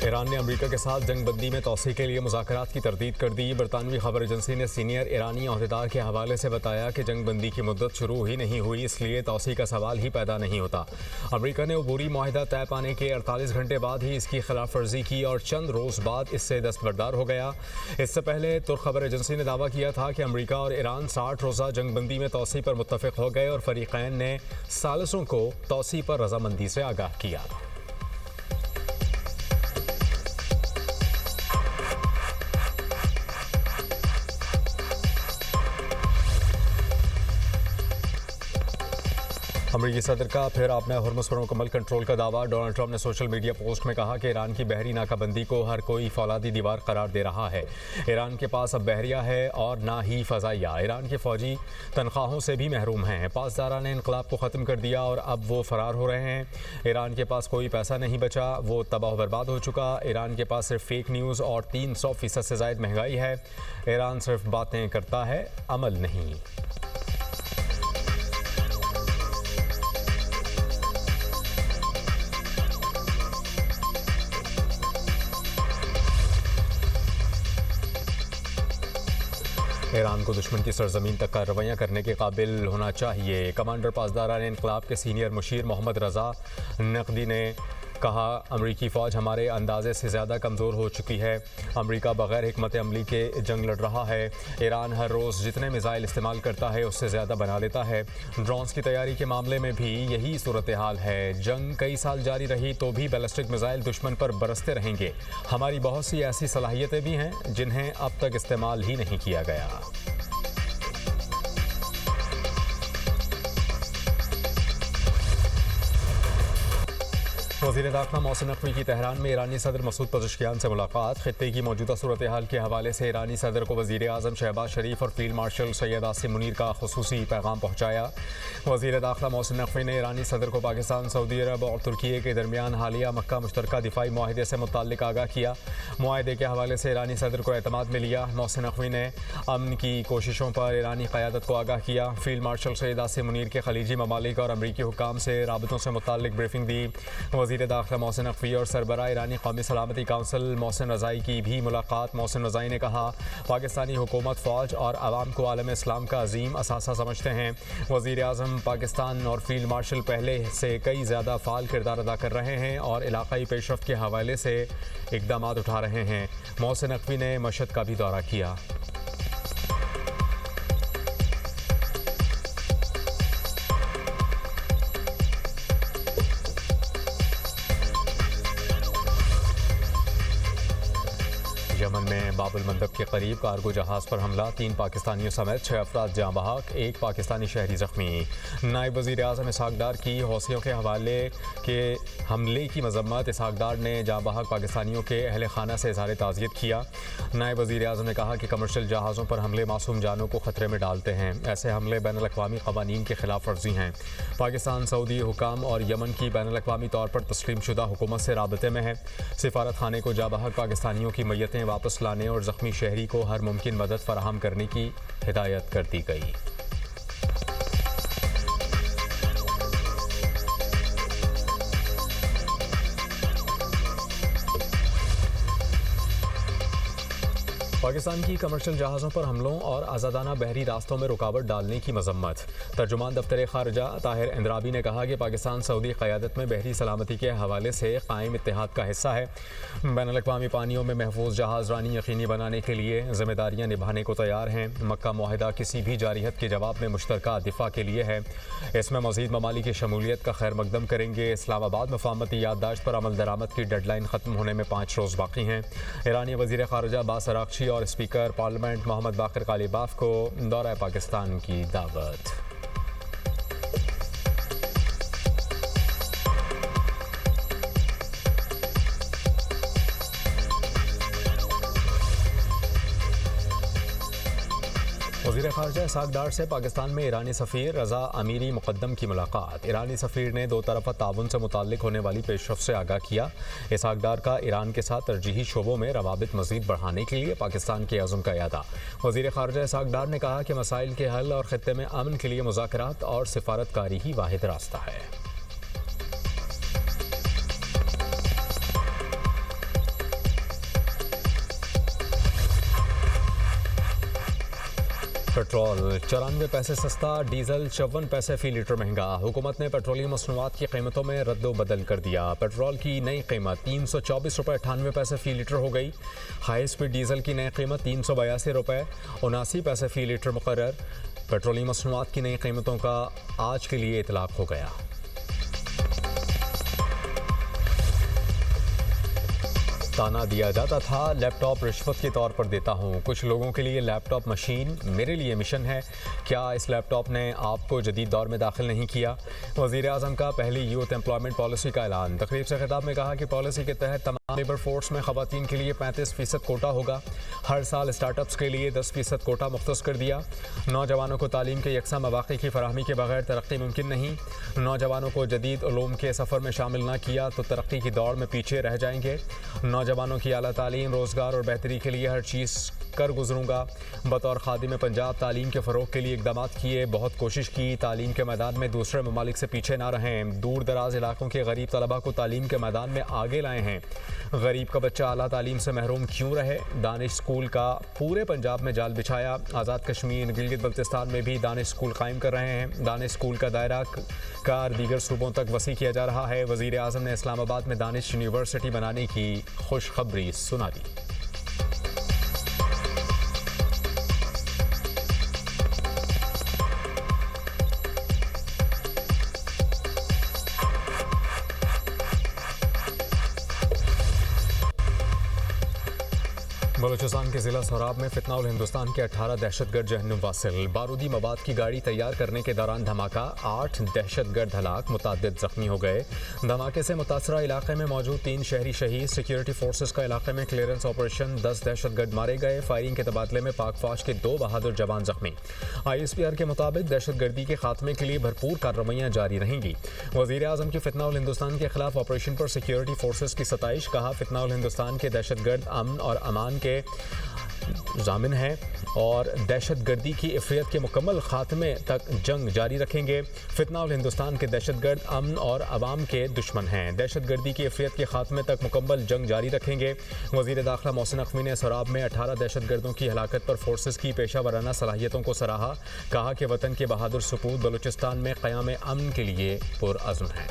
Iran ने America के साथ जंगबंदी में तोसी के लिए मुज़ाकरात की तरदीद कर दी। बरतानवी खबर एजेंसी ने सीनियर ईरानी अहदेदार के हवाले से बताया कि जंगबंदी की मुद्दत शुरू ही नहीं हुई, इसलिए तोसी का सवाल ही पैदा नहीं होता। अमेरिका ने अबूरी माहिदा तय पाने के 48 घंटे बाद ही इसकी खिलाफ वर्जी की और चंद रोज़ बाद इससे दस्तबरदार हो गया। इससे पहले तुर्क खबर एजेंसी ने दावा किया था कि अमेरिका और ईरान 60 रोज़ा जंगबंदी में तोसी पर मुत्तफिक हो गए और फरीकैन ने सालिसों को तोसी पर रजामंदी से आगाह किया। अमेरिकी सदर का फिर आपने हॉर्मुज़ पर मुकम्मल कंट्रोल का दावा। डोनाल्ड ट्रंप ने सोशल मीडिया पोस्ट में कहा कि ईरान की बहरी नाकाबंदी को हर कोई फौलादी दीवार करार दे रहा है। ईरान के पास अब बहरिया है और ना ही फ़ज़ाइया। ईरान के फ़ौजी तनख्वाहों से भी महरूम हैं। पासदारा ने इनकलाब को ख़त्म कर दिया और अब वो फ़रार हो रहे हैं। ईरान के पास कोई पैसा नहीं बचा, वो तबाह बर्बाद हो चुका। ईरान के पास सिर्फ फेक न्यूज़ और 300% से ज़ायद महंगाई है। ईरान सिर्फ बातें करता है, अमल नहीं। ईरान को दुश्मन की सरजमीन तक कार्रवाइयाँ करने के काबिल होना चाहिए। कमांडर पासदारा ने इनकलाब के सीनियर मुशीर मोहम्मद रज़ा नकदी ने कहा, अमरीकी फ़ौज हमारे अंदाजे से ज़्यादा कमज़ोर हो चुकी है। अमरीका बग़ैर हिकमत अमली के जंग लड़ रहा है। ईरान हर रोज़ जितने मिसाइल इस्तेमाल करता है उससे ज़्यादा बना लेता है। ड्रोन्स की तैयारी के मामले में भी यही सूरत हाल है। जंग कई साल जारी रही तो भी बैलिस्टिक मिसाइल दुश्मन पर बरसते रहेंगे। हमारी बहुत सी ऐसी सलाहियतें भी हैं जिन्हें अब तक इस्तेमाल ही नहीं किया गया। वज़ीर दाखिला मोहसिन नकवी की तेहरान में ईरानी सदर मसूद पज़ेश्कियान से मुलाकात। खित्ते की मौजूदा सूरत हाल के हवाले से ईरानी सदर को वज़ीर आज़म शहबाज शरीफ और फील्ड मार्शल सैयद आसिम मुनीर का खुसूसी पैगाम पहुँचाया। वज़ीर दाखिला मोहसिन नकवी ने ईरानी सदर को पाकिस्तान, सऊदी अरब और तुर्की के दरमियान हालिया मक्का मुश्तरका दिफाई माहिदे से मुताल्लिक आगाह किया। माहिदे के हवाले से ईरानी सदर को एतमाद में लिया। मोहसिन नकवी ने अमन की कोशिशों पर ईरानी क़यादत को आगाह किया। फील्ड मार्शल सैयद आसिम मुनीर के खलीजी ममालिक और अमरीकी हुक्काम से राबतों से मुताल्लिक ब्रीफिंग दी। वज़ीर दाखिला मोहसिन नकवी और सरबराह ईरानी कौमी सलामती काउंसिल मोहसिन रज़ाई की भी मुलाकात। मोहसिन रज़ाई ने कहा, पाकिस्तानी हुकूमत, फ़ौज और आवाम को आलम इस्लाम का अजीम असासा समझते हैं। वज़ीर आज़म पाकिस्तान और फील्ड मार्शल पहले से कई ज़्यादा फ़ाल किरदार अदा कर रहे हैं और इलाक़ाई पेशरफ्त के हवाले से इक़दाम उठा रहे हैं। मोहसिन नकवी ने मशहद का भी दौरा किया। यमन में बाबुल मंदब के करीब कार्गो जहाज़ पर हमला, 3 पाकिस्तानियों समेत 6 अफराद जाँ बहक, 1 पाकिस्तानी शहरी ज़ख्मी। नायब वज़ीर आज़म इसहाक़ डार की हौसियों के हवाले के हमले की मज़म्मत। इसहाक़ डार ने जाँ बहक पाकिस्तानियों के अहल खाना से इज़हार ताज़ियत किया। नायब वज़ीर आज़म ने कहा कि कमर्शियल जहाज़ों पर हमले मासूम जानों को ख़तरे में डालते हैं। ऐसे हमले बैनुल-अक़वामी क़वानीन के ख़िलाफ़ वर्जी हैं। पाकिस्तान, सऊदी हुकाम और यमन की बैनुल-अक़वामी तौर पर तस्लीम शुदा हुकूमत से राबते में है। सिफारत खाने को जाँ बहक पाकिस्तानियों की मैयतें वापस लाने और ज़ख्मी शहरी को हर मुमकिन मदद फराहम करने की हिदायत कर दी गई। पाकिस्तान की कमर्शियल जहाज़ों पर हमलों और आज़ादाना बहरी रास्तों में रुकावट डालने की मज़म्मत। तर्जुमान दफ्तर ख़ारजा ताहिर इंद्राबी ने कहा कि पाकिस्तान सऊदी क़यादत में बहरी सलामती के हवाले से कायम इत्तेहाद का हिस्सा है। बैनुल-अक़वामी पानियों में महफूज जहाज़ रानी यकीनी बनाने के लिए ज़िम्मेदारियाँ निभाने को तैयार हैं। मक्का मुआहिदा किसी भी जारियत के जवाब में मुश्तरका दिफा के लिए है। इसमें मज़ीद ममालिक की शमूलियत का खैर मकदम करेंगे। इस्लामाबाद मफ़ाहमती याददाश्त पर अमल दरामद की डेडलाइन ख़त्म होने में 5 रोज़ बाकी हैं। ईरानी वज़ीर ख़ारजा अब्बास अराग़ची और स्पीकर पार्लियामेंट मोहम्मद बाक़िर ग़ालिबाफ को दौरा पाकिस्तान की दावत। वज़ीर ख़ारजा इसहाक़ डार से पाकिस्तान में ईरानी सफ़ीर रज़ा अमीरी मुक़द्दम की मुलाकात। ईरानी सफ़ीर ने 2 तरफ़ा ताउन से मुताल्लिक होने वाली पेशरफ़्त से आगाह किया। इसहाक़ डार का ईरान के साथ तरजीही शोबों में रवाबित मज़ीद बढ़ाने के लिए पाकिस्तान के अज़्म का इरादा। वज़ीर ख़ारजा इसहाक़ डार ने कहा कि मसाइल के हल और ख़ित्ते में अमन के लिए मुज़ाकरात और सिफारतकारी ही वाहिद रास्ता है। पेट्रोल 94 पैसे सस्ता, डीजल 54 पैसे फी लीटर महंगा। हुकूमत ने पेट्रोलियम मसनूआत की कीमतों में रद्द बदल कर दिया। पेट्रोल की नई कीमत 324 रुपये 98 पैसे फी लीटर हो गई। हाई स्पीड डीजल की नई कीमत 382 रुपये 79 पैसे फी लीटर मुकर्रर। पेट्रोलियम मसनूआत की नई कीमतों का आज के लिए इतलाक हो गया। ताना दिया जाता था लैपटॉप रिश्वत के तौर पर देता हूँ। कुछ लोगों के लिए लैपटॉप मशीन मेरे लिए मिशन है। क्या इस लैपटॉप ने आपको जदीद दौर में दाखिल नहीं किया? वज़ीर आज़म का पहली यूथ एम्प्लॉयमेंट पॉलिसी का ऐलान। तकरीब से खिताब में कहा कि पॉलिसी के तहत तमाम लेबर फोर्स में ख़वातीन के लिए 35% कोटा होगा। हर साल स्टार्टअप्स के लिए 10% कोटा मुख्तस कर दिया। नौजवानों को तालीम के यकसा मौक़े की फराहमी के बगैर तरक्की मुमकिन नहीं। नौजवानों को जदीद उलूम के सफ़र में शामिल न किया तो तरक्की की दौड़ में पीछे रह जाएंगे। नौजवानों की आला तालीम, रोज़गार और बेहतरी के लिए हर चीज़ कर गुजरूँगा। बतौर खादिम पंजाब तालीम के फ़रोग के लिए इक़दाम किए, बहुत कोशिश की। तालीम के मैदान में दूसरे ममालिक से पीछे ना रहें। दूर दराज इलाकों के गरीब तलबा को तालीम के मैदान में आगे लाए हैं। गरीब का बच्चा आला तालीम से महरूम क्यों रहे? दानिश स्कूल का पूरे पंजाब में जाल बिछाया। आज़ाद कश्मीर गिलगित बल्तिस्तान में भी दानिश स्कूल कायम कर रहे हैं। दानिश स्कूल का दायरा कार दीगर सूबों तक वसी किया जा रहा है। वज़ीर आज़म ने इस्लामाबाद में दानिश यूनिवर्सिटी बनाने की खुशखबरी सुना दी। बलूचिस्तान के ज़िला सोराब में फितनाउल हिंदुस्तान के 18 दहशतगर्द जहन्नुम वासिल। बारूदी मवाद की गाड़ी तैयार करने के दौरान धमाका, 8 दहशतगर्द हलाक, मुतादिद जख्मी हो गए। धमाके से मुतासरा इलाके में मौजूद 3 शहरी शहीद। सिक्योरिटी फोर्सेस का इलाके में क्लियरेंस ऑपरेशन, 10 दहशतगर्द मारे गए। फायरिंग के तबादले में पाक फौज के 2 बहादुर जवान जख्मी। ISPR के मुताबिक दहशतगर्दी के खात्मे के लिए भरपूर कार्रवाइयाँ जारी रहेंगी। वज़ीर आज़म की फितनाउल हिंदुस्तान के खिलाफ ऑपरेशन पर सिक्योरिटी फोर्सेस की सताइश। कहा, फितनाउल हिंदुस्तान के दहशतगर्द अमन और अमान के जामिन हैं और दहशतगर्दी की इफ़रियत के मुकम्मल खात्मे तक जंग जारी रखेंगे। फितनाउल हिंदुस्तान के दहशतगर्द अमन और अवाम के दुश्मन हैं। दहशतगर्दी की इफ़रियत के खात्मे तक मुकम्मल जंग जारी रखेंगे। वज़ीर दाखिला मोहसिन नकवी ने सोराब में 18 दहशतगर्दों की हलाकत पर फोर्सेस की पेशा वराना सलाहियतों को सराहा। कहा कि वतन के बहादुर सपूत बलूचिस्तान में क़याम अमन के लिए पुरअज़्म हैं।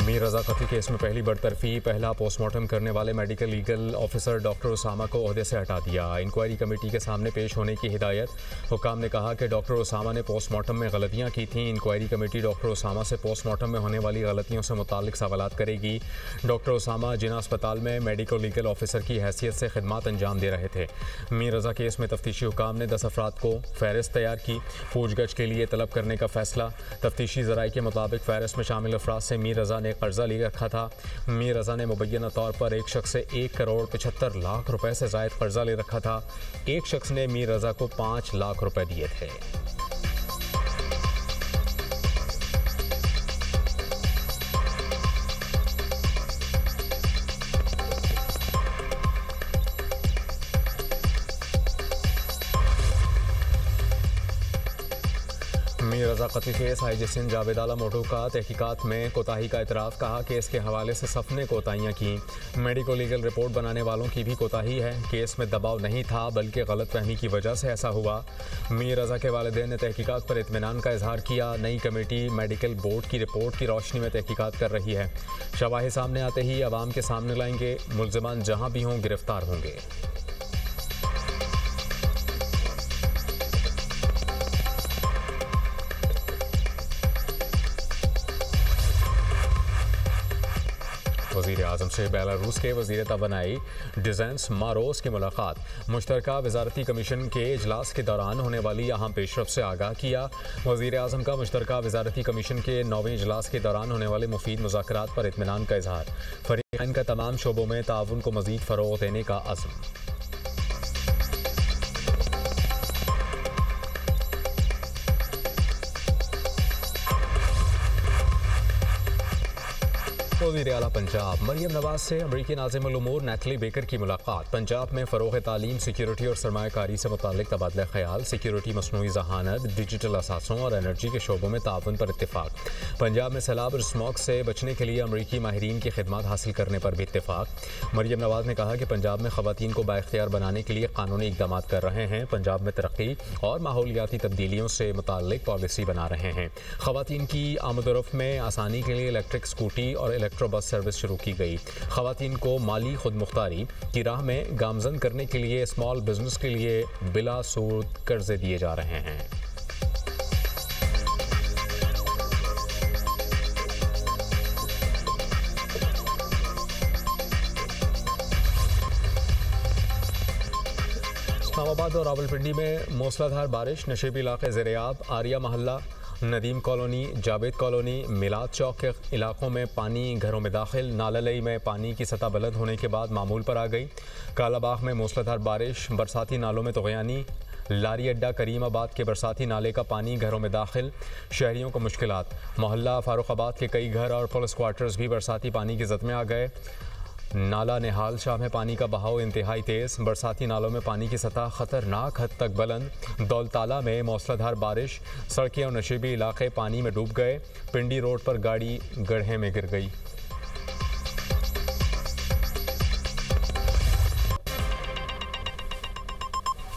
मीर रज़ा कत्ल केस में पहली बरतरफी। पहला पोस्टमार्टम करने वाले medical legal officer doctor Usama को ओहदे से हटा दिया। इंक्वायरी कमेटी के सामने पेश होने की हिदायत। हुकाम ने कहा कि डॉक्टर उसामा ने पोस्टमार्टम में गलतियां की थीं। इंक्वायरी कमेटी डॉक्टर उसामा से पोस्टमार्टम में होने वाली गलतियों से मुताल्लिक सवालात करेगी। डॉक्टर उसामा जिना अस्पताल में मेडिकल लीगल ऑफिसर की हैसियत से खिदमात अंजाम दे रहे थे। मीर रज़ा केस में तफ्तीशी हुकाम ने 10 अफराद को फहरिस्त तैयार की। पूछगछ के लिए तलब करने का फैसला। तफ्तीशी ज़राए के मुताबिक फहरिस्त में शामिल अफराद से मीर रज़ा ने कर्जा ले रखा था। मीर रज़ा ने मुबैना तौर पर एक शख्स से 1 करोड़ 75 लाख रुपए से ज़ायद कर्जा ले रखा था। एक शख्स ने मीर रज़ा को 5 लाख रुपए दिए थे। मीर रज़ा कत्ल case IG Sindh Javed Alam auto का तहकीकात में कोताही का इतराफ़। कहा, केस के हवाले से सफ़ ने कोताहियाँ की। मेडिको लीगल रिपोर्ट बनाने वालों की भी कोताही है। केस में दबाव नहीं था बल्कि गलतफहमी की वजह से ऐसा हुआ। मीर रज़ा के वालिदैन ने तहकीकात पर इत्मीनान का इजहार किया। नई कमेटी मेडिकल बोर्ड की रिपोर्ट की रोशनी में तहकीकात कर रही है। शवाहिद सामने आते ही अवाम के सामने लाएंगे। मुल्ज़िमान जहाँ भी हों गिरफ्तार होंगे। वज़ीर आज़म से बेलारूस के वज़ीर तवानाई डिज़ेंस मारोस की मुलाकात। मुश्तरका वज़ारती कमीशन के इजलास के दौरान होने वाली अहम पेशरफ से आगाह किया। वज़ीर आज़म का मुश्तरका वज़ारती कमीशन के 9वें इजलास के दौरान होने वाले मुफीद मुज़ाकरात पर इत्मीनान का इजहार। फ़रीक़ैन का तमाम शोबों में ताउन को मज़ीद फ़रोग़ देने का अज़्म। वज़ीर आला पंजाब मरियम नवाज से अमरीकी नाज़िमुल उमूर नैथली बेकर की मुलाकात। पंजाब में फ़रोग़ तालीम, सिक्योरिटी और सरमायाकारी से मुताल्लिक़ तबादला ख्याल, सिक्योरिटी, मसनूई ज़हानत, डिजिटल असासों और एनर्जी के शोबों में ताउन पर इत्तेफाक। पंजाब में सैलाब और स्मॉग से बचने के लिए अमरीकी माहिरीन की खिदमत हासिल करने पर भी इत्तेफाक। मरियम नवाज ने कहा कि पंजाब में ख़वातीन को बाइख्तियार बनाने के लिए कानूनी इक़दाम कर रहे हैं। पंजाब में तरक्की और माहौलियाती तब्दीलियों से मुताल्लिक़ पॉलिसी बना रहे हैं। ख़वातीन की आमदोरफ़्त में आसानी के लिए इलेक्ट्रिक स्कूटी और इलेक्ट्रो बस सर्विस शुरू की गई। ख़वातीन को माली खुद मुख्तारी की राह में गामजन करने के लिए स्मॉल बिजनेस के लिए बिला सूद कर्जे दिए जा रहे हैं। इस्लामाबाद और रावलपिंडी में मूसलाधार बारिश, नशेबी इलाके ज़ेर-ए-आब। आरिया मोहल्ला, नदीम कॉलोनी, जावेद कॉलोनी, मिलाद चौक के इलाकों में पानी घरों में दाखिल। नालालई में पानी की सतह बुलंद होने के बाद मामूल पर आ गई। कालाबाग में मूसलाधार बारिश, बरसाती नालों में तग़यानी। लारी अड्डा करीमाबाद के बरसाती नाले का पानी घरों में दाखिल, शहरियों को मुश्किलात। मोहल्ला फारुखाबाद के कई घर और पुलिस क्वार्टर्स भी बरसाती पानी की जद में आ गए। नाला निहाल शाह में पानी का बहाव इंतहाई तेज़, बरसाती नालों में पानी की सतह ख़तरनाक हद तक बुलंद। दौलताला में मूसलाधार बारिश, सड़कें और नशेबी इलाके पानी में डूब गए। पिंडी रोड पर गाड़ी गड्ढे में गिर गई।